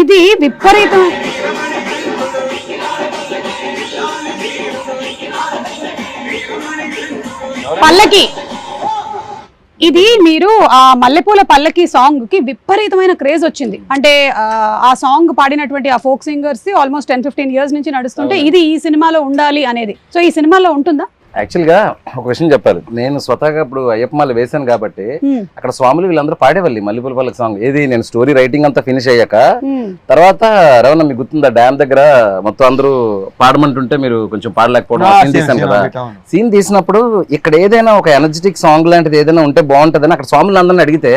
ఇది విపరీతం. పల్లకి, ఇది మీరు ఆ మల్లెపూల పల్లకి సాంగ్ కి విపరీతమైన క్రేజ్ వచ్చింది. అంటే ఆ సాంగ్ పాడినటువంటి ఆ ఫోక్ సింగర్స్ ఆల్మోస్ట్ 10-15 ఇయర్స్ నుంచి నడుస్తుంటే ఇది ఈ సినిమాలో ఉండాలి అనేది. సో ఈ సినిమాలో ఉంటుందా? యాక్చువల్ గా ఒక విషయం చెప్పాలి, నేను స్వతహాగా ఇప్పుడు అయ్యప్ప మాల వేశాను కాబట్టి అక్కడ స్వాములు వీళ్ళందరూ పాడేవాళ్ళు మల్లెపూల పల్లకి సాంగ్. ఏది నేను స్టోరీ రైటింగ్ అంతా ఫినిష్ అయ్యాక తర్వాత రవణ మీకు గుర్తుందా డ్యామ్ దగ్గర మొత్తం అందరూ పాడమంటుంటే మీరు కొంచెం పాడలేకపోవడం సీన్ తీసాను కదా. సీన్ తీసినప్పుడు ఇక్కడ ఏదైనా ఒక ఎనర్జెటిక్ సాంగ్ లాంటిది ఏదైనా ఉంటే బాగుంటదని అక్కడ స్వాములు అందరిని అడిగితే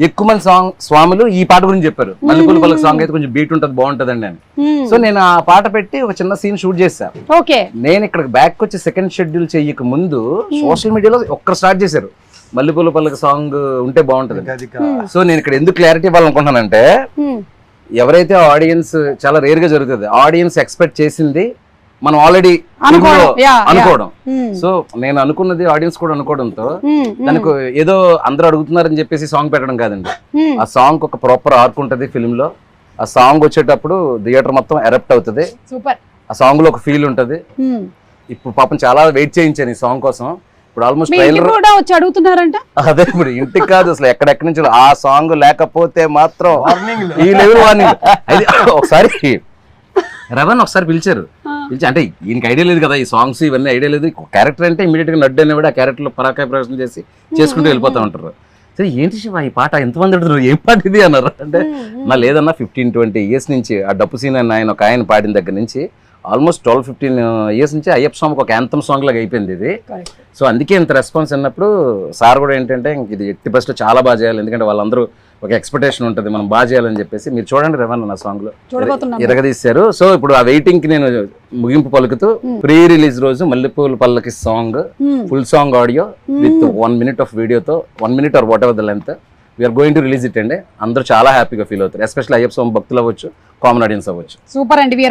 ఎక్కువ మంది స్వాములు ఈ పాట గురించి చెప్పారు. మల్లెపూల పల్లకి సాంగ్ అయితే కొంచెం బీట్ ఉంటది బాగుంటదండి అని. సో నేను ఆ పాట పెట్టి ఒక చిన్న సీన్ షూట్ చేశాను. నేను ఇక్కడ బ్యాక్ వచ్చి సెకండ్ షెడ్యూల్ చెయ్యక ముందు సోషల్ మీడియాలో ఒక్కరు స్టార్ట్ చేశారు మల్లెపూల పల్లకి సాంగ్ ఉంటే బాగుంటది. సో నేను ఇక్కడ ఎందుకు క్లారిటీ ఇవ్వాలనుకుంటున్నానంటే ఎవరైతే ఆడియన్స్ చాలా రేర్ గా జరుగుతుంది, ఆడియన్స్ ఎక్స్పెక్ట్ చేసింది మనం ఆల్రెడీ అనుకోవడం. సో నేను అనుకున్నది ఆడియన్స్ కూడా అనుకోవడంతో దానికి ఏదో అందరూ అడుగుతున్నారని చెప్పేసి సాంగ్ పెట్టడం కాదండి. ఆ సాంగ్ ఒక ప్రాపర్ ఆర్క్ ఉంటది ఫిల్మ్ లో. ఆ సాంగ్ వచ్చేటప్పుడు థియేటర్ మొత్తం ఎరప్ట్ అవుతుంది. ఆ సాంగ్ లో ఒక ఫీల్ ఉంటది. ఇప్పుడు పాపం చాలా వెయిట్ చేయించాను ఈ సాంగ్ కోసం. ఇప్పుడు ఆల్మోస్ట్ వచ్చి అడుగుతున్నారంట. అదే ఇప్పుడు ఇంటికి కాదు అసలు ఎక్కడెక్కడి నుంచి ఆ సాంగ్ లేకపోతే మాత్రం ఈ లెవెల్ వార్నింగ్. అది ఒకసారి రవణ్ ఒకసారి పిలిచారు, పిలిచి అంటే ఈయనకి ఐడియా లేదు కదా ఈ సాంగ్స్ ఇవన్నీ ఐడియా లేదు. క్యారెక్టర్ అంటే ఇమీడియట్ గా నడ్డు అనేవాడు ఆ క్యారెక్టర్ లో పరాకాయ ప్రవేశం చేసి చేసుకుంటూ వెళ్ళిపోతా ఉంటారు. సరే ఏంటి శివ ఈ పాట ఎంతమంది అడుగుతున్నారు, ఏం పాట ఇది అన్నారు. అంటే నా లేదన్నా 15-20 ఇయర్స్ నుంచి ఆ డప్పు సీన్ అని ఆయన ఒక ఆయన పాడిన దగ్గర నుంచి ఆల్మోస్ట్ 12-15 ఇయర్స్ నుంచి అయ్యప్ప సాంగ్ ఒక యాంథమ్ సాంగ్ లాగా అయిపోయింది ఇది. సో అందుకే ఇంత రెస్పాన్స్ అన్నప్పుడు సార్ కూడా ఏంటంటే ఇది ఎట్టి బెస్ట్ చాలా బాగా చేయాలి, ఎందుకంటే వాళ్ళందరూ ఒక ఎక్స్పెక్టేషన్ ఉంటుంది మనం బాగా చేయాలని చెప్పేసి. మీరు చూడండి రేవన్ నా సాంగ్ లో ఇరగదీశారు. సో ఇప్పుడు ఆ వెయిటింగ్ కి నేను ముగింపు పలుకుతూ ప్రీ రిలీజ్ రోజు Mallepoola Pallaki song full song audio with 1 minute of వీడియోతో 1 minute or whatever the length we're going to release it అండి. అందరూ చాలా హ్యాపీగా ఫీల్ అవుతారు, ఎస్పెషల్లీ అయ్యప్ప స్వామి భక్తులు అవ్వచ్చు, కామన్ ఆడియన్స్ అవ్వచ్చు. సూపర్ అండి.